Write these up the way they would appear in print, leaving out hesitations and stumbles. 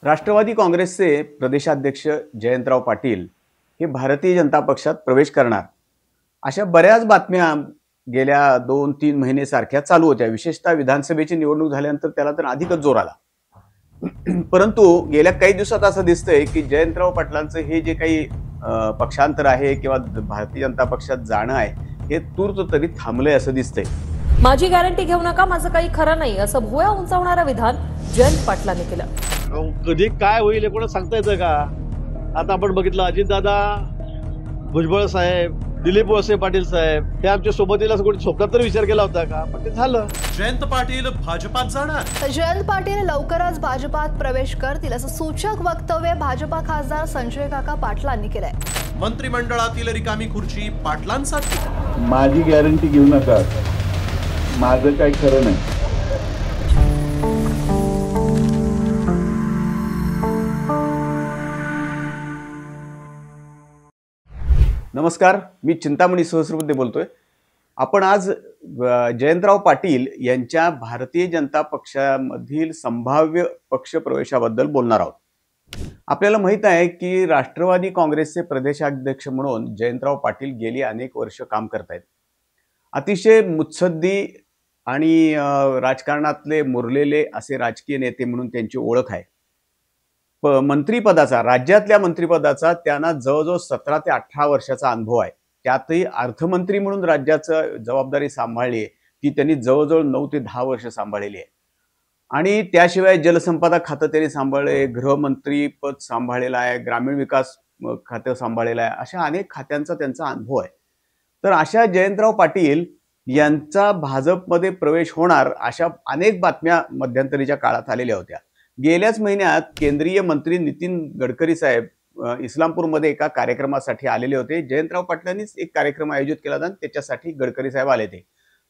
राष्ट्रवादी काँग्रेसचे प्रदेशाध्यक्ष जयंतराव पाटील हे भारतीय जनता पक्षात प्रवेश करणार अशा बऱ्याच बातम्या गेल्या 2-3 महिने सारख्या चालू होत्या। विशेषतः विधानसभेची निवडणूक झाल्यानंतर त्याला तर अधिकच जोर आला। परंतु गेल्या काही दिवसात असं दिसतंय की जयंतराव पाटलांचं हे जे काही पक्षांतर आहे किंवा भारतीय जनता पक्षात जाणं आहे हे तूर्त तरी थांबलंय असं दिसतंय। माझी गॅरंटी घेऊ नका, माझं काही खरं नाही असं भुवया उंचावणारं विधान जयंत पाटलांनी केलं। कधी काय होईल हे कोणा सांगता येतं का? आता आपण बघितलं अजितदादा, भुजबळ साहेब, दिलीप वळसे पाटील साहेब हे आमच्या सोबतीला कोणी स्वप्नात तर विचार केला होता का? पण ते झालं। जयंत पाटील भाजपात जाणार। जयंत पाटील लवकरच भाजपात प्रवेश करतील असं सूचक वक्तव्य भाजपा खासदार संजय काका पाटलांनी केलंय। मंत्रिमंडळातील रिकामी खुर्ची पाटलांसाठी। माझी गॅरंटी घेऊ नका, माझं काही खरं नाही। नमस्कार, मी चिंतामणी सहस्रबुद्धे बोलतोय। आपण आज जयंतराव पाटील यांच्या भारतीय जनता पक्षामधील संभाव्य पक्ष प्रवेशाबद्दल बोलणार आहोत। आपल्याला माहित आहे की राष्ट्रवादी काँग्रेसचे प्रदेशाध्यक्ष म्हणून जयंतराव पाटील गेली अनेक वर्ष काम करतायत। अतिशय मुत्सद्दी आणि राजकारणातले मुरलेले असे राजकीय नेते म्हणून त्यांची ओळख आहे। मंत्रिपदाचा, राज्यातल्या मंत्रिपदाचा त्यांना जवळजवळ 17 ते 18 वर्षाचा अनुभव आहे। त्यातही अर्थमंत्री म्हणून राज्याचं जबाबदारी सांभाळली आहे ती त्यांनी जवळजवळ 9 ते 10 वर्ष सांभाळलेली आहे। आणि त्याशिवाय जलसंपदा खातं त्यांनी सांभाळले, गृहमंत्री पद सांभाळलेलं आहे, ग्रामीण विकास खातं सांभाळलेलं आहे, अशा अनेक खात्यांचा त्यांचा अनुभव आहे। तर अशा जयंतराव पाटील यांचा भाजपमध्ये प्रवेश होणार अशा अनेक बातम्या मध्यंतरीच्या काळात आलेल्या होत्या। गेल्याच महिन्यात केंद्रीय मंत्री नितीन गडकरी साहेब इस्लामपूरमध्ये एका कार्यक्रमासाठी आलेले होते। जयंतराव पाटलांनीच एक कार्यक्रम आयोजित केला होता, त्याच्यासाठी गडकरी साहेब आले ते।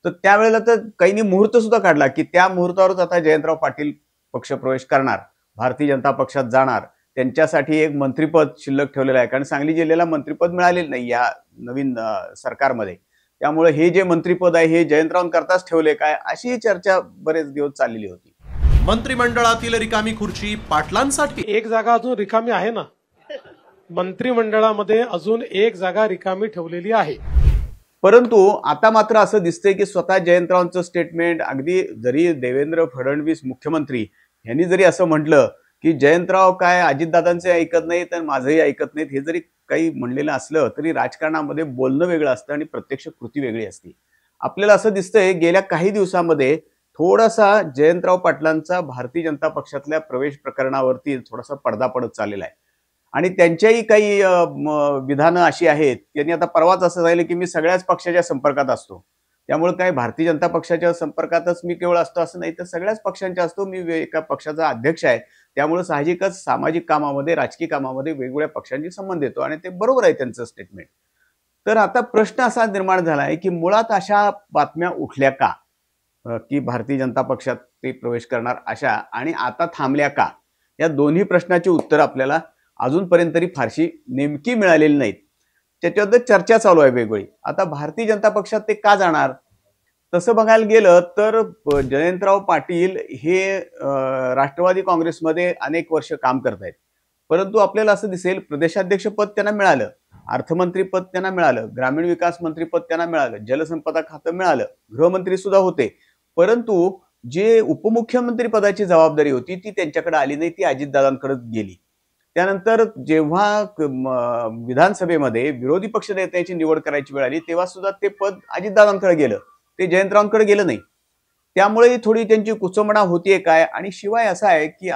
तर त्यावेळेला तर काहींनी मुहूर्त सुद्धा काढला की त्या मुहूर्तावरच आता जयंतराव पाटील पक्षप्रवेश करणार, भारतीय जनता पक्षात जाणार, त्यांच्यासाठी एक मंत्रिपद शिल्लक ठेवलेलं आहे। कारण सांगली जिल्ह्याला मंत्रिपद मिळालेलं नाही या नवीन सरकारमध्ये, त्यामुळे हे जे मंत्रिपद आहे हे जयंतरावांकरताच ठेवले काय अशी चर्चा बरेच दिवस चाललेली होती। मंत्रिमंडळातील रिकामी खुर्ची पाटलांसाठी। एक जागा अजून रिकामी आहे ना, मंत्रिमंडळामध्ये अजून एक जागा रिकामी ठेवलेली आहे। परंतु आता मात्र असं दिसतंय की स्वतः जयंतरावांचं स्टेटमेंट, अगदी जरी देवेंद्र फडणवीस मुख्यमंत्री यांनी जरी असं म्हटलं की जयंतराव काय अजितदादांचे ऐकत नाहीत आणि माझंही ऐकत नाहीत, हे जरी काही म्हणलेलं असलं तरी राजकारणामध्ये बोलणं वेगळं असतं आणि प्रत्यक्ष कृती वेगळी असते। आपल्याला असं दिसतंय गेल्या काही दिवसांमध्ये थोडासा जयंतराव पाटलांचा भारतीय जनता पक्षातल्या प्रवेश प्रकरणावरती थोडासा पडदा पडत चाललेला आहे। आणि त्यांच्याही काही विधानं अशी आहेत, त्यांनी आता परवाच असं सांगितलं की मी सगळ्याच पक्षाच्या संपर्कात असतो, त्यामुळे काय भारतीय जनता पक्षाच्या संपर्कातच मी केवळ असतो असं नाही, तर सगळ्याच पक्षांच्या असतो, मी एका पक्षाचा अध्यक्ष आहे, त्यामुळे साहजिकच सामाजिक कामामध्ये, राजकीय कामामध्ये वेगवेगळ्या पक्षांशी संबंध येतो आणि ते बरोबर आहे त्यांचं स्टेटमेंट। तर आता प्रश्न असा निर्माण झाला आहे की मुळात अशा बातम्या उठल्या का की भारतीय जनता पक्षात ते प्रवेश करणार अशा, आणि आता थांबल्या का? या दोन्ही प्रश्नाची उत्तर आपल्याला अजूनपर्यंत तरी फारशी नेमकी मिळालेली नाहीत। त्याच्याबद्दल चर्चा चालू आहे वेगवेगळी। आता भारतीय जनता पक्षात ते का जाणार? तसं बघायला गेलं तर जयंतराव पाटील हे राष्ट्रवादी काँग्रेसमध्ये अनेक वर्ष काम करतायत, परंतु आपल्याला असं दिसेल प्रदेशाध्यक्ष पद त्यांना मिळालं, अर्थमंत्री पद त्यांना मिळालं, ग्रामीण विकास मंत्री पद त्यांना मिळालं, जलसंपदा खातं मिळालं, गृहमंत्री सुद्धा होते, परंतु जे उपमुख्यमंत्री पदाची जबाबदारी होती ती त्यांच्याकडे आली नाही, ती अजितदादांकडे गेली। त्यानंतर जेव्हा विधानसभेमध्ये विरोधी पक्ष नेत्याची निवड करायची वेळ आली तेव्हा सुद्धा ते पद अजितदादांकडे गेलं, ते जयंतरावांकडे गेलं नाही। त्यामुळे थोडी त्यांची कुचंबणा होतीये काय? आणि शिवाय असं आहे की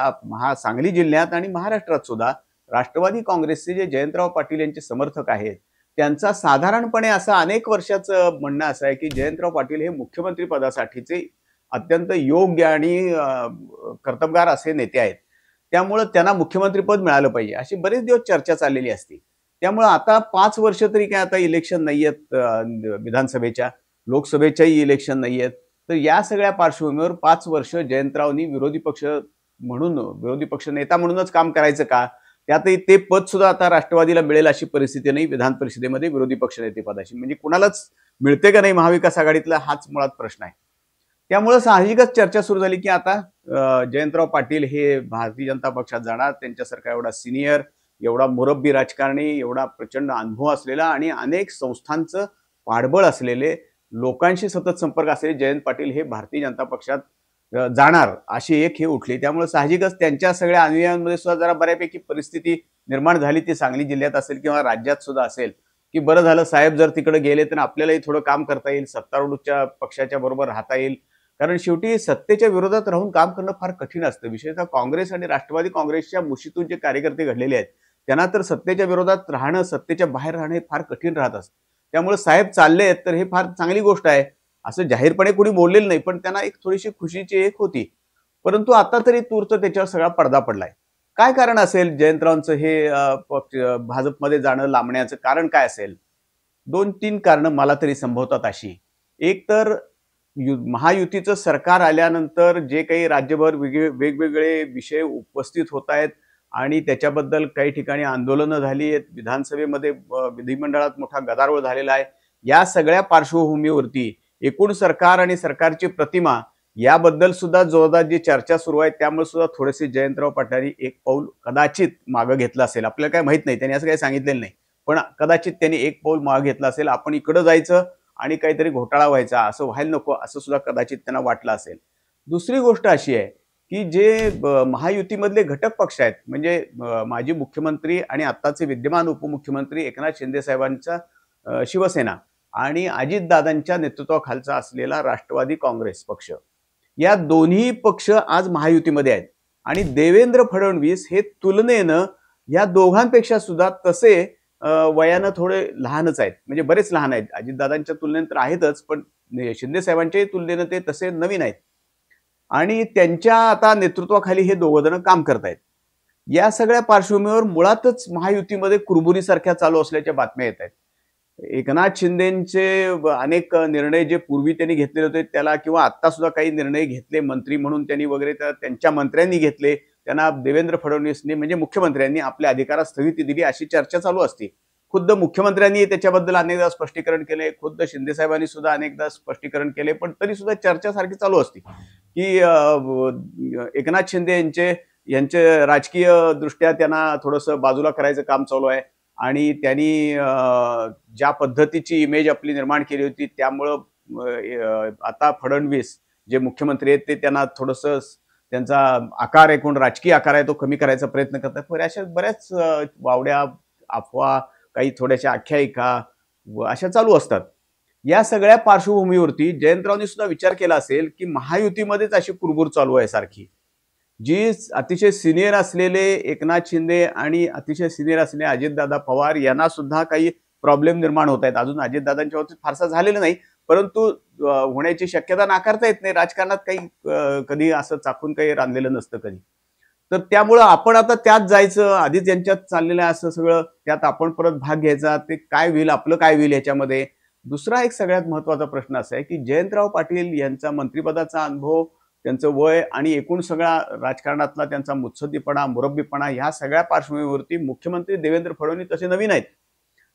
सांगली जिल्ह्यात आणि महाराष्ट्रात सुद्धा राष्ट्रवादी काँग्रेसचे जे जयंतराव पाटील यांचे समर्थक आहेत त्यांचा साधारणपणे असं अनेक वर्षाचं म्हणणं असं आहे की जयंतराव पाटील हे मुख्यमंत्री पदासाठीचे अत्यंत योग्य आणि कर्तबगार असे नेते आहेत, त्यामुळे त्यांना मुख्यमंत्री पद मिळालं पाहिजे अशी बरेच दिवस चर्चा चाललेली असते। त्यामुळे आता 5 वर्ष तरी काय आता इलेक्शन नाही आहेत, विधानसभेच्या लोकसभेच्याही इलेक्शन नाही आहेत, तर या सगळ्या पार्श्वभूमीवर 5 वर्ष जयंतरावांनी विरोधी पक्ष नेता म्हणूनच काम करायचं का? त्यातही ते पद सुद्धा आता राष्ट्रवादीला मिळेल अशी परिस्थिती नाही विधान परिषदेमध्ये विरोधी पक्षनेते पदाची, म्हणजे कुणालाच मिळते का नाही महाविकास आघाडीतला हाच मुळात प्रश्न आहे। त्यामुळे साहजिकच चर्चा सुरू झाली की आता जयंतराव पाटील हे भारतीय जनता पक्षात जाणार. त्यांच्यासारखा एवढा सिनियर, एवढा मुरब्बी राजकारणी, एवढा प्रचंड अनुभव असलेला आणि अनेक संस्थांचं पाठबळ असलेले, लोकांशी सतत संपर्क असलेले जयंत पाटील हे भारतीय जनता पक्षात जाणार अशी एक हे उठली. त्यामुळे साहजिकच त्यांच्या सगळ्या अनुयायांमध्ये सुद्धा जरा बऱ्यापैकी परिस्थिती निर्माण झाली. ती सांगली जिल्ह्यात असेल किंवा राज्यात सुद्धा असेल की बरं झालं साहेब जर तिकडे गेले तर आपल्यालाही थोडं काम करता येईल, सत्तारूढच्या पक्षाच्या बरोबर राहता येईल. कारण शेवटी सत्तेच्या विरोधात राहून काम करणं फार कठीण असतं. विशेषतः काँग्रेस आणि राष्ट्रवादी काँग्रेसच्या मुशीतून जे कार्यकर्ते घडलेले आहेत त्यांना तर सत्तेच्या विरोधात राहणं, सत्तेच्या बाहेर राहणं हे फार कठीण राहत असतं. त्यामुळे साहेब चालले आहेत तर हे फार चांगली गोष्ट आहे. असं जाहीरपणे कोणी बोललेलं नाही, पण त्यांना एक थोडीशी खुशीची एक होती. परंतु आता तरी तूर्त त्याच्यावर सगळा पडदा पडलाय. काय कारण असेल जयंतरावांचं हे भाजपमध्ये जाणं लांबण्याचं कारण काय असेल? 2-3 कारणं मला तरी संभवतात अशी. एक तर महायुतीचं सरकार आल्यानंतर जे काही राज्यभर वेगवेगळे विषय उपस्थित होत आहेत आणि त्याच्याबद्दल काही ठिकाणी आंदोलनं झाली आहेत, विधानसभेमध्ये विधिमंडळात मोठा गदारोळ झालेला आहे. या सगळ्या पार्श्वभूमीवरती एकूण सरकार आणि सरकारची प्रतिमा याबद्दल सुद्धा जोरदार जी चर्चा सुरू आहे, त्यामुळे सुद्धा थोडेसे जयंतराव पाटलांनी एक पाऊल कदाचित मागं घेतलं असेल. आपल्याला काय माहित नाही, त्यांनी असं काही सांगितलेलं नाही, पण कदाचित त्यांनी एक पाऊल मागं घेतलं असेल. आपण इकडं जायचं आणि काहीतरी घोटाळा व्हायचा, असं व्हायला नको असं सुद्धा कदाचित त्यांना वाटलं असेल. दुसरी गोष्ट अशी आहे की जे महायुतीमधले घटक पक्ष आहेत, म्हणजे माजी मुख्यमंत्री आणि आत्ताचे विद्यमान उपमुख्यमंत्री एकनाथ शिंदे साहेबांचा शिवसेना आणि अजितदादांच्या नेतृत्वाखालचा असलेला राष्ट्रवादी काँग्रेस पक्ष, या दोन्ही पक्ष आज महायुतीमध्ये आहेत. आणि देवेंद्र फडणवीस हे तुलनेनं या दोघांपेक्षा सुद्धा तसे वयानं थोडे लहानच आहेत, म्हणजे बरेच लहान आहेत. अजितदादांच्या तुलनेत तर आहेतच, पण शिंदे साहेबांच्याही तुलनेनं ते तसे नवीन आहेत. आणि त्यांच्या आता नेतृत्वाखाली हे दोघं जण काम करतायत. या सगळ्या पार्श्वभूमीवर मुळातच महायुतीमध्ये कुरबुरीसारख्या चालू असल्याच्या बातम्या येत आहेत. एकनाथ शिंदेचे अनेक निर्णय जे पूर्वी त्यांनी घेतलेले होते त्याला, किंवा आता सुद्धा काही निर्णय घेतले मंत्री म्हणून त्यांनी वगैरे, त्यांच्या मंत्र्यांनी घेतले, त्यांना देवेंद्र फडणवीसनी म्हणजे मुख्यमंत्र्यांनी आपल्या अधिकारात स्थगिती दिली अशी चर्चा चालू असते. खुद्द मुख्यमंत्र्यांनी त्याच्याबद्दल अनेकदा स्पष्टीकरण केले, खुद्द शिंदे साहेबांनी सुद्धा अनेकदा स्पष्टीकरण केले, पण तरी सुद्धा चर्चा सारखी चालू असते की एकनाथ शिंदे यांचे राजकीय दृष्ट्या त्यांना थोडंसं बाजूला करायचं काम चालू आहे. आणि त्यांनी ज्या पद्धतीची इमेज आपली निर्माण केली होती त्यामुळं आता फडणवीस जे मुख्यमंत्री आहेत ते त्यांना थोडंसं त्यांचा आकार एकूण राजकीय आकार आहे तो कमी करायचा प्रयत्न करतात. अशा बऱ्याच वावड्या अफवा, काही थोड्याशा आख्यायिका अशा चालू असतात. या सगळ्या पार्श्वभूमीवरती जयंतरावांनी सुद्धा विचार केला असेल की महायुतीमध्येच अशी कुरबुर चालू आहे सारखी. जी अतिशय सिनियर असलेले एकनाथ शिंदे आणि अतिशय सिनियर असलेले अजितदादा पवार यांना सुद्धा काही प्रॉब्लेम निर्माण होत आहेत. अजून अजितदादांच्या बाबतीत फारसा झालेलं नाही, परंतु होण्याची शक्यता नाकारता येत नाही. राजकारणात काही कधी असं चाकून काही रांधलेलं नसतं कधी. तर त्यामुळं आपण आता त्यात जायचं, आधीच यांच्यात चाललेलं आहे असं सगळं, त्यात आपण परत भाग घ्यायचा, ते काय होईल, आपलं काय होईल याच्यामध्ये. दुसरा एक सगळ्यात महत्वाचा प्रश्न असा आहे की जयंतराव पाटील यांचा मंत्रिपदाचा अनुभव, त्यांचं वय आणि एकूण सगळा राजकारणातला त्यांचा मुत्सद्दीपणा, मुरब्बीपणा, ह्या सगळ्या पार्श्वभूमीवरती मुख्यमंत्री देवेंद्र फडणवीस तसे नवीन आहेत,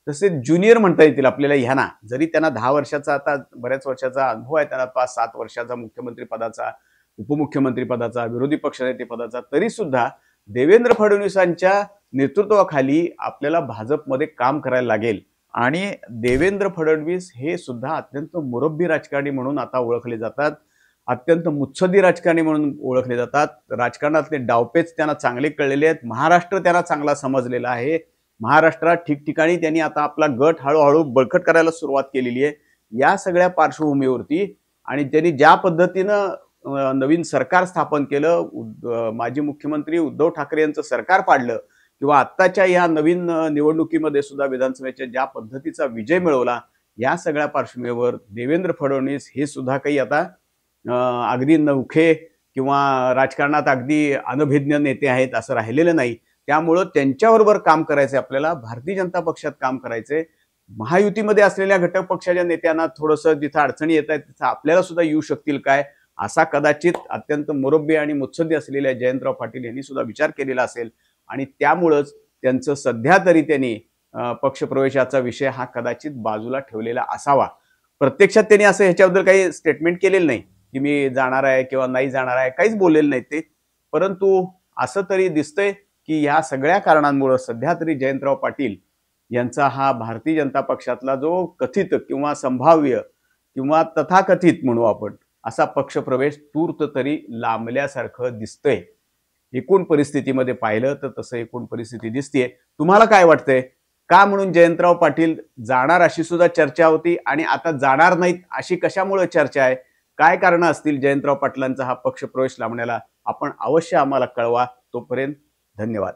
तसे ज्युनियर म्हणता येतील आपल्याला ह्यांना. जरी त्यांना 10 वर्षाचा आता बऱ्याच वर्षाचा अनुभव आहे, त्यांना 5-7 वर्षाचा मुख्यमंत्री पदाचा, उपमुख्यमंत्री पदाचा, विरोधी पक्षनेते पदाचा, तरी सुद्धा देवेंद्र फडणवीसांच्या नेतृत्वाखाली आपल्याला भाजपमध्ये काम करायला लागेल. आणि देवेंद्र फडणवीस हे सुद्धा अत्यंत मुरब्बी राजकारणी म्हणून आता ओळखले जातात, अत्यंत मुत्सद्दी राजकारणी म्हणून ओळखले जातात. राजकारणातले डावपेच त्यांना चांगले कळलेले आहेत. महाराष्ट्र त्यांना चांगला समजलेला आहे. महाराष्ट्रात ठिकठिकाणी त्यांनी आता आपला गट हळूहळू बळकट करायला सुरुवात केलेली आहे. या सगळ्या पार्श्वभूमीवरती आणि त्यांनी ज्या पद्धतीनं नवीन सरकार स्थापन केलं, माजी मुख्यमंत्री उद्धव ठाकरे यांचं सरकार पाडलं, किंवा आत्ताच्या या नवीन निवडणुकीमध्ये सुद्धा विधानसभेच्या ज्या पद्धतीचा विजय मिळवला, या सगळ्या पार्श्वभूमीवर देवेंद्र फडणवीस हे सुद्धा काही आता अगदी नवखे किंवा राजकारणात अगदी अनभिज्ञ नेते आहेत असं राहिलेलं नाही. त्यामुळं त्यांच्याबरोबर काम करायचंय आपल्याला, भारतीय जनता पक्षात काम करायचंय. महायुतीमध्ये असलेल्या घटक पक्षाच्या नेत्यांना थोडंसं जिथं अडचणी येत आहेत तिथं आपल्याला सुद्धा येऊ शकतील काय, असा कदाचित अत्यंत मुरब्बी आणि मुत्सद्दी असलेल्या जयंतराव पाटील यांनी सुद्धा विचार केलेला असेल. आणि त्यामुळंच त्यांचं सध्या तरी त्यांनी पक्षप्रवेशाचा विषय हा कदाचित बाजूला ठेवलेला असावा. प्रत्यक्षात त्यांनी असं ह्याच्याबद्दल काही स्टेटमेंट केलेलं नाही, की मी जाणार आहे किंवा नाही जाणार आहे, काहीच बोललेले नाहीत ते. परंतु असं तरी दिसतंय की ह्या सगळ्या कारणांमुळे सध्या तरी जयंतराव पाटील यांचा हा भारतीय जनता पक्षातला जो कथित किंवा संभाव्य किंवा तथाकथित म्हणू आपण असा पक्षप्रवेश तूर्त तरी लांबल्यासारखं दिसतंय. एकूण परिस्थितीमध्ये पाहिलं तर तसं एकूण परिस्थिती दिसतेय. तुम्हाला काय वाटतंय? का म्हणून जयंतराव पाटील जाणार अशी सुद्धा चर्चा होती आणि आता जाणार नाहीत अशी कशामुळे चर्चा आहे? काय कारण असतील जयंतराव पाटलांचा हा पक्षप्रवेश लांबण्याला? आपण अवश्य आम्हाला कळवा. तोपर्यंत धन्यवाद.